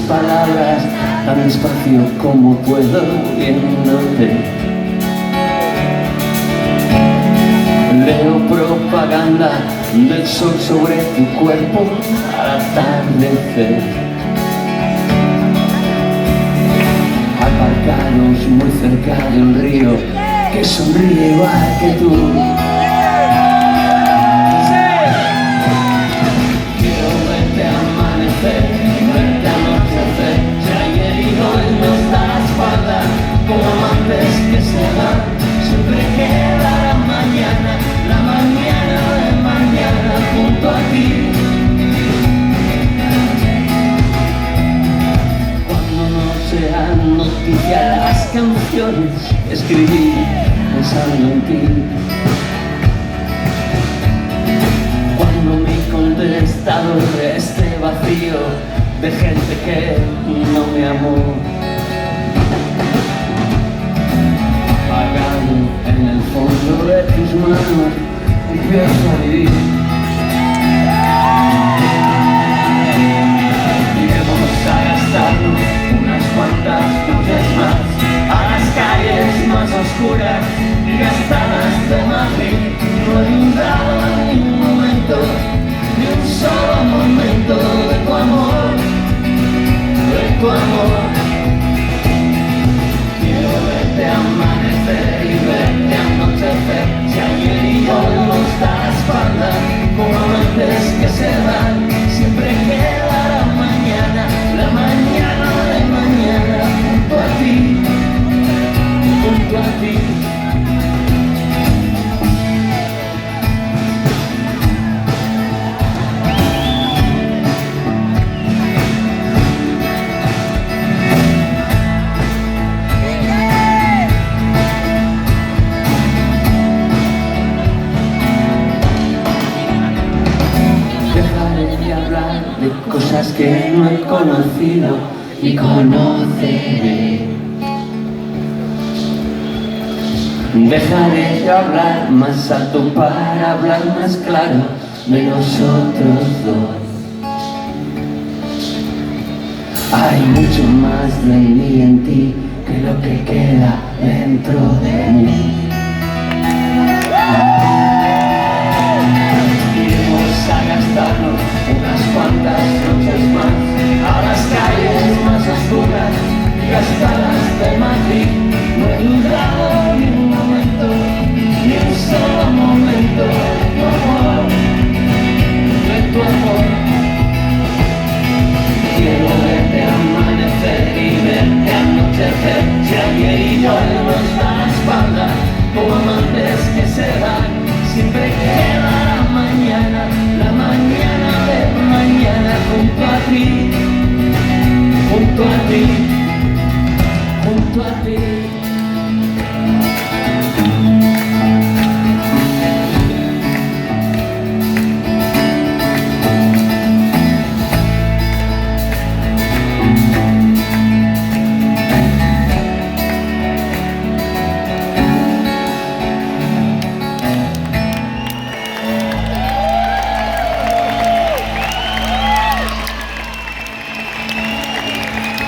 palabras tan despacio como puedo viéndote. Leo propaganda del sol sobre tu cuerpo al atardecer. Aparcados muy cerca de un río que sonríe igual que tú. Quiero verte amanecer, verte anochecer. Si ayer y hoy nos da la espalda, como amantes que se van, siempre quedará mañana, la mañana de mañana junto a ti. Cuando no sean noticia las canciones, escribí pensando en ti. Cuando mi contestador esté vacío de gente que no me amó, apagado en el fondo de tus manos, empiezo a vivir. Iremos a gastarnos unas cuantas noches más a las calles más oscuras y gastadas de Madrid. No he olvidado ni un momento, ni un solo momento de tu amor, de tu amor. Quiero verte amanecer y verte anochecer. Si ayer y hoy nos da la espalda, como amantes que se van, siempre quedará mañana, la mañana de mañana junto a ti, junto a ti. De cosas que no he conocido y conoceré. Dejaré de hablar más alto para hablar más claro de nosotros dos. Hay mucho más de mí en ti que lo que queda dentro de mí. Iremos a gastarnos unas cuantas noches más a las calles más oscuras y gastadas de Madrid. No he dudado ni un momento, ni un solo momento de tu amor, de tu amor. Quiero verte amanecer y verte anochecer. Si ayer y hoy nos da la espalda, como amantes que se van, siempre quedará mañana, la mañana de mañana junto a ti, junto a ti, junto a ti.